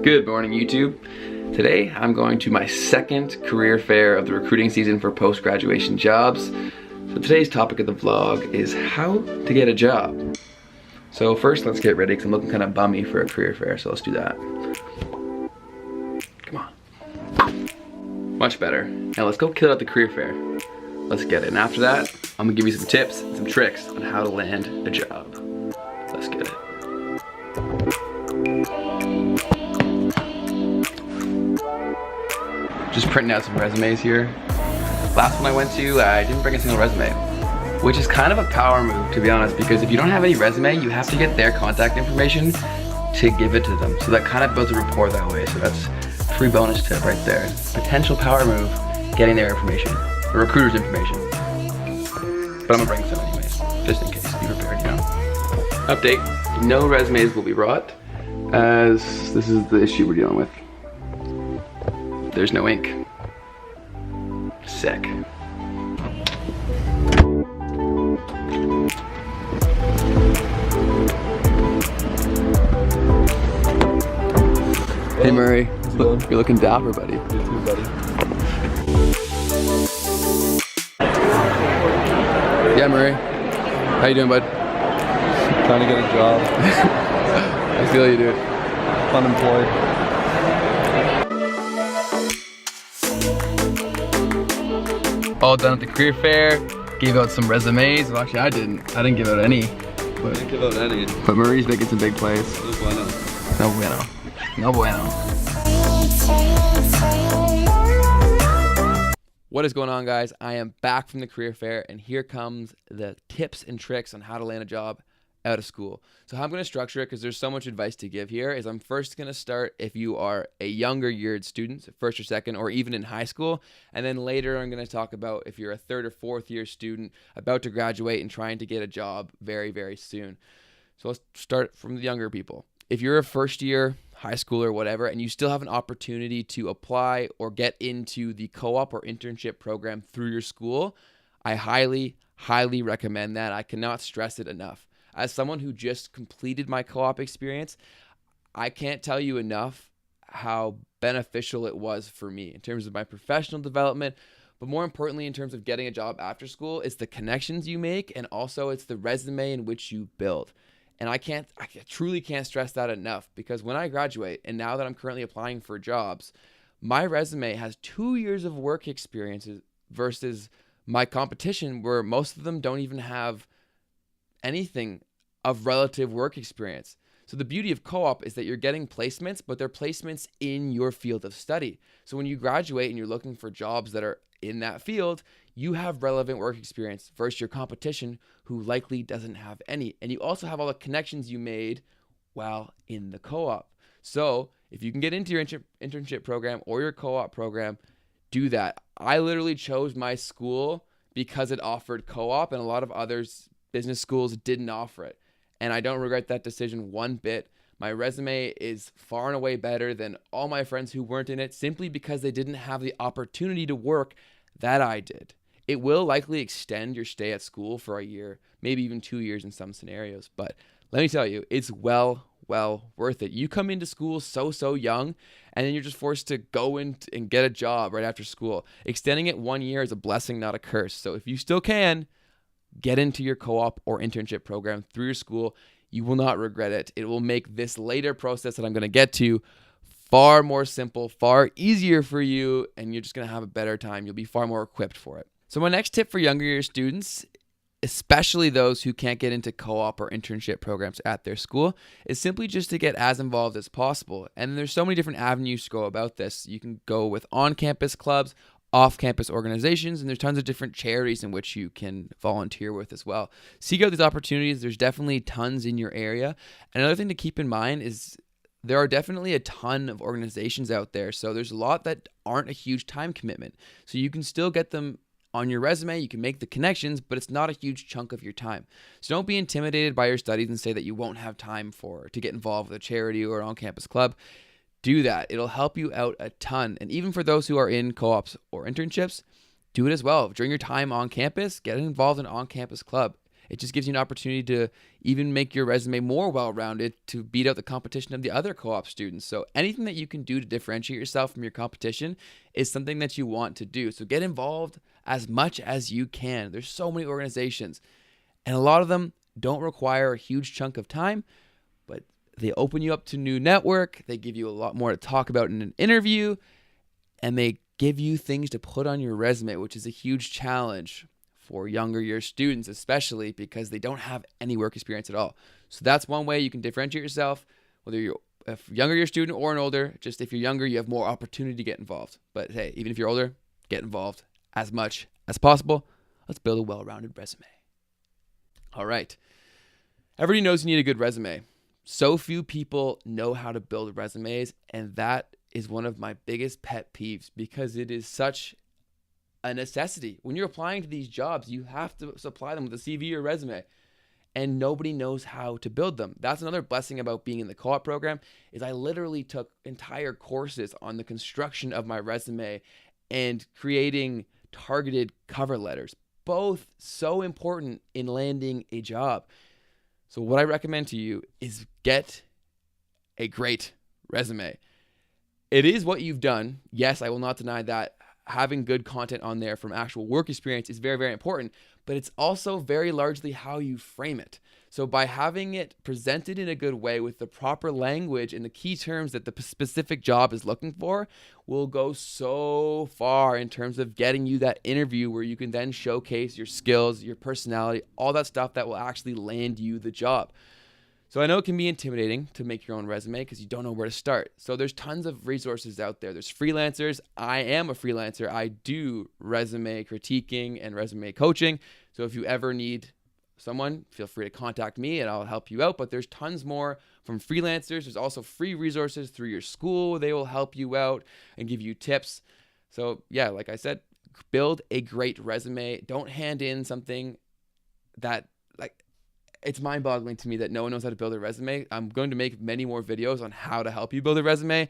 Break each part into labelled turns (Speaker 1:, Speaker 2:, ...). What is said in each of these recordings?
Speaker 1: Good morning, YouTube. Today I'm going to my second career fair of the recruiting season for post-graduation jobs. So today's topic of the vlog is how to get a job. So first let's get ready because I'm looking kind of bummy for a career fair, so let's do that. Come on. Much better. Now let's go kill out the career fair. Let's get it. And after that, I'm gonna give you some tips and some tricks on how to land a job. Let's get it. Just printing out some resumes here. Last one I went to, I didn't bring a single resume, which is kind of a power move, to be honest, because if you don't have any resume, you have to get their contact information to give it to them. So that kind of builds a rapport that way. So that's a free bonus tip right there. Potential power move, getting their information, the recruiter's information. But I'm gonna bring some anyways, just in case, be prepared, you know. Update, no resumes will be brought, as this is the issue we're dealing with. There's no ink. Sick. Hey Murray, you're looking dapper, buddy.
Speaker 2: You too, buddy.
Speaker 1: Yeah, Murray. How you doing, bud?
Speaker 2: Trying to get a job.
Speaker 1: I feel you, dude.
Speaker 2: Unemployed.
Speaker 1: All done at the career fair. Gave out some resumes. Well, actually, I didn't give out any.
Speaker 2: I didn't give out any.
Speaker 1: But Murray's making some big plays.
Speaker 2: No bueno.
Speaker 1: No bueno. No bueno. What is going on, guys? I am back from the career fair, and here comes the tips and tricks on how to land a job out of school. So how I'm going to structure it, because there's so much advice to give here, is I'm first going to start if you are a younger yeared student, so first or second, or even in high school. And then later I'm going to talk about if you're a third or fourth year student about to graduate and trying to get a job very, very soon. So let's start from the younger people. If you're a first year high school or whatever, and you still have an opportunity to apply or get into the co-op or internship program through your school, I highly, highly recommend that. I cannot stress it enough. As someone who just completed my co-op experience, I can't tell you enough how beneficial it was for me in terms of my professional development, but more importantly, in terms of getting a job after school. It's the connections you make, and also it's the resume in which you build. And I truly can't stress that enough, because when I graduate, and now that I'm currently applying for jobs, my resume has 2 years of work experiences versus my competition, where most of them don't even have anything of relative work experience. So the beauty of co-op is that you're getting placements, but they're placements in your field of study. So when you graduate and you're looking for jobs that are in that field, you have relevant work experience versus your competition, who likely doesn't have any. And you also have all the connections you made while in the co-op. So if you can get into your internship program or your co-op program, do that. I literally chose my school because it offered co-op, and a lot of others business schools didn't offer it. And I don't regret that decision one bit. My resume is far and away better than all my friends who weren't in it, simply because they didn't have the opportunity to work that I did. It will likely extend your stay at school for a year, maybe even 2 years in some scenarios. But let me tell you, it's well worth it. You come into school so young, and then you're just forced to go in and get a job right after school. Extending it 1 year is a blessing, not a curse. So if you still can, get into your co-op or internship program through your school. You will not regret it. It will make this later process that I'm going to get to far more simple, far easier for you, and you're just going to have a better time. You'll be far more equipped for it. So my next tip for younger year students, especially those who can't get into co-op or internship programs at their school, is simply just to get as involved as possible. And there's so many different avenues to go about this. You can go with on-campus clubs, off-campus organizations, and there's tons of different charities in which you can volunteer with as well. Seek out these opportunities. There's definitely tons in your area. And another thing to keep in mind is there are definitely a ton of organizations out there. So there's a lot that aren't a huge time commitment. So you can still get them on your resume, you can make the connections, but it's not a huge chunk of your time. So don't be intimidated by your studies and say that you won't have time to get involved with a charity or an on-campus club. Do that. It'll help you out a ton. And even for those who are in co-ops or internships, do it as well. During your time on campus, get involved in an on-campus club. It just gives you an opportunity to even make your resume more well-rounded to beat out the competition of the other co-op students. So anything that you can do to differentiate yourself from your competition is something that you want to do. So get involved as much as you can. There's so many organizations, and a lot of them don't require a huge chunk of time, but they open you up to new network. They give you a lot more to talk about in an interview, and they give you things to put on your resume, which is a huge challenge for younger year students, especially because they don't have any work experience at all. So that's one way you can differentiate yourself, whether you're a younger year student or an older. Just if you're younger, you have more opportunity to get involved. But hey, even if you're older, get involved as much as possible. Let's build a well-rounded resume. All right. Everybody knows you need a good resume. So few people know how to build resumes, and that is one of my biggest pet peeves because it is such a necessity. When you're applying to these jobs, you have to supply them with a CV or resume, and nobody knows how to build them. That's another blessing about being in the co-op program is I literally took entire courses on the construction of my resume and creating targeted cover letters, both so important in landing a job. So what I recommend to you is get a great resume. It is what you've done. Yes, I will not deny that. Having good content on there from actual work experience is very, very important, but it's also very largely how you frame it. So by having it presented in a good way with the proper language and the key terms that the specific job is looking for will go so far in terms of getting you that interview where you can then showcase your skills, your personality, all that stuff that will actually land you the job. So I know it can be intimidating to make your own resume because you don't know where to start. So there's tons of resources out there. There's freelancers. I am a freelancer. I do resume critiquing and resume coaching. So if you ever need someone, feel free to contact me and I'll help you out. But there's tons more from freelancers. There's also free resources through your school. They will help you out and give you tips. So yeah, like I said, build a great resume. Don't hand in something that it's mind-boggling to me that no one knows how to build a resume. I'm going to make many more videos on how to help you build a resume.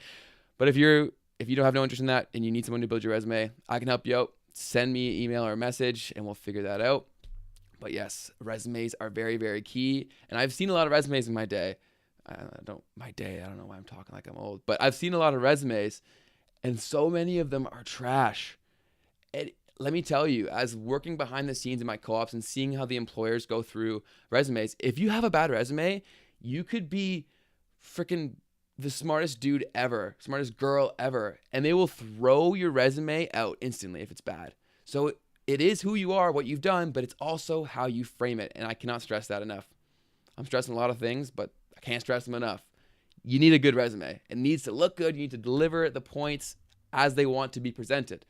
Speaker 1: But if you don't have no interest in that and you need someone to build your resume, I can help you out. Send me an email or a message and we'll figure that out. But yes, resumes are very, very key. And I've seen a lot of resumes in my day. I don't know why I'm talking like I'm old, but I've seen a lot of resumes and so many of them are trash. Let me tell you, as working behind the scenes in my co-ops and seeing how the employers go through resumes, if you have a bad resume, you could be freaking the smartest dude ever, smartest girl ever, and they will throw your resume out instantly if it's bad. So it is who you are, what you've done, but it's also how you frame it, and I cannot stress that enough. I'm stressing a lot of things, but I can't stress them enough. You need a good resume. It needs to look good. You need to deliver the points as they want to be presented.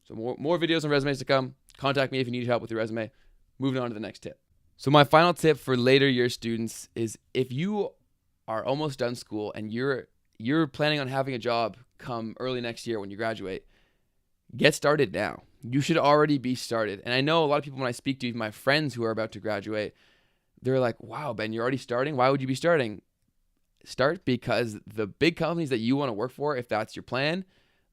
Speaker 1: So more videos on resumes to come. Contact me if you need help with your resume. Moving on to the next tip. So my final tip for later year students is if you are almost done school and you're planning on having a job come early next year when you graduate, get started now. You should already be started. And I know a lot of people when I speak to even my friends who are about to graduate, they're like, wow, Ben, you're already starting? Why would you be starting? Start because the big companies that you want to work for, if that's your plan,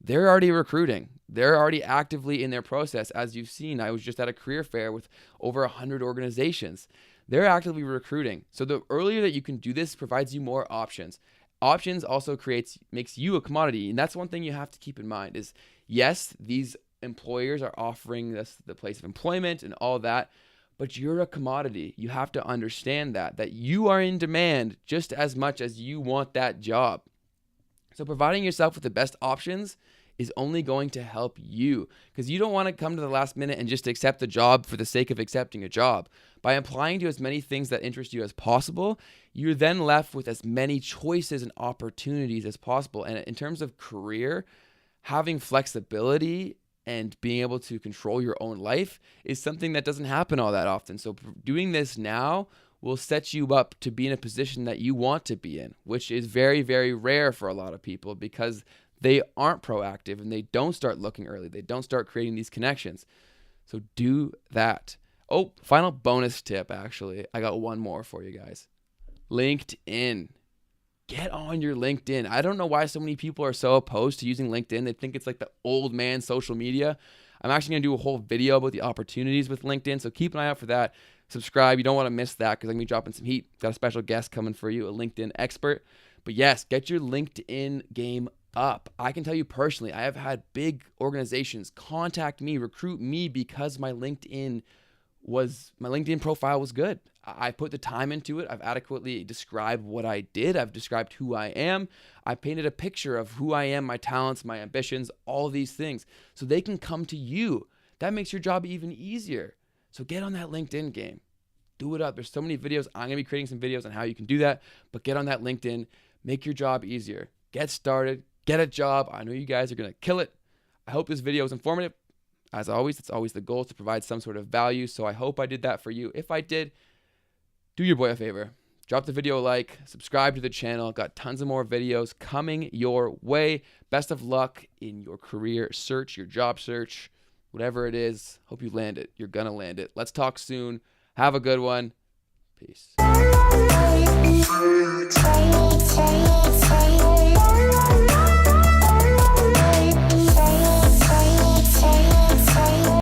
Speaker 1: they're already recruiting. They're already actively in their process. As you've seen, I was just at a career fair with over 100 organizations. They're actively recruiting. So the earlier that you can do this provides you more options. Options also makes you a commodity. And that's one thing you have to keep in mind is, yes, these employers are offering us the place of employment and all that, but you're a commodity. You have to understand that you are in demand just as much as you want that job. So providing yourself with the best options is only going to help you because you don't want to come to the last minute and just accept the job for the sake of accepting a job. By applying to as many things that interest you as possible, you're then left with as many choices and opportunities as possible. And in terms of career, having flexibility and being able to control your own life is something that doesn't happen all that often. So doing this now will set you up to be in a position that you want to be in, which is very, very rare for a lot of people because they aren't proactive and they don't start looking early. They don't start creating these connections. So do that. Oh, final bonus tip, actually. I got one more for you guys. LinkedIn. Get on your LinkedIn. I don't know why so many people are so opposed to using LinkedIn. They think it's like the old man social media. I'm actually going to do a whole video about the opportunities with LinkedIn, so keep an eye out for that. subscribe. You don't want to miss that because I'm going to be dropping some heat. Got a special guest coming for you, a LinkedIn expert. But yes, get your LinkedIn game up. I can tell you personally, I have had big organizations contact me, recruit me because my LinkedIn profile was good. I put the time into it. I've adequately described what I did. I've described who I am. I painted a picture of who I am, my talents, my ambitions, all these things. So they can come to you. That makes your job even easier. So get on that LinkedIn game. Do it up. There's so many videos. I'm going to be creating some videos on how you can do that. But get on that LinkedIn. Make your job easier. Get started. Get a job. I know you guys are going to kill it. I hope this video was informative. As always, it's always the goal to provide some sort of value. So I hope I did that for you. If I did, do your boy a favor. Drop the video a like, subscribe to the channel. Got tons of more videos coming your way. Best of luck in your career search, your job search, whatever it is. Hope you land it. You're going to land it. Let's talk soon. Have a good one. Peace.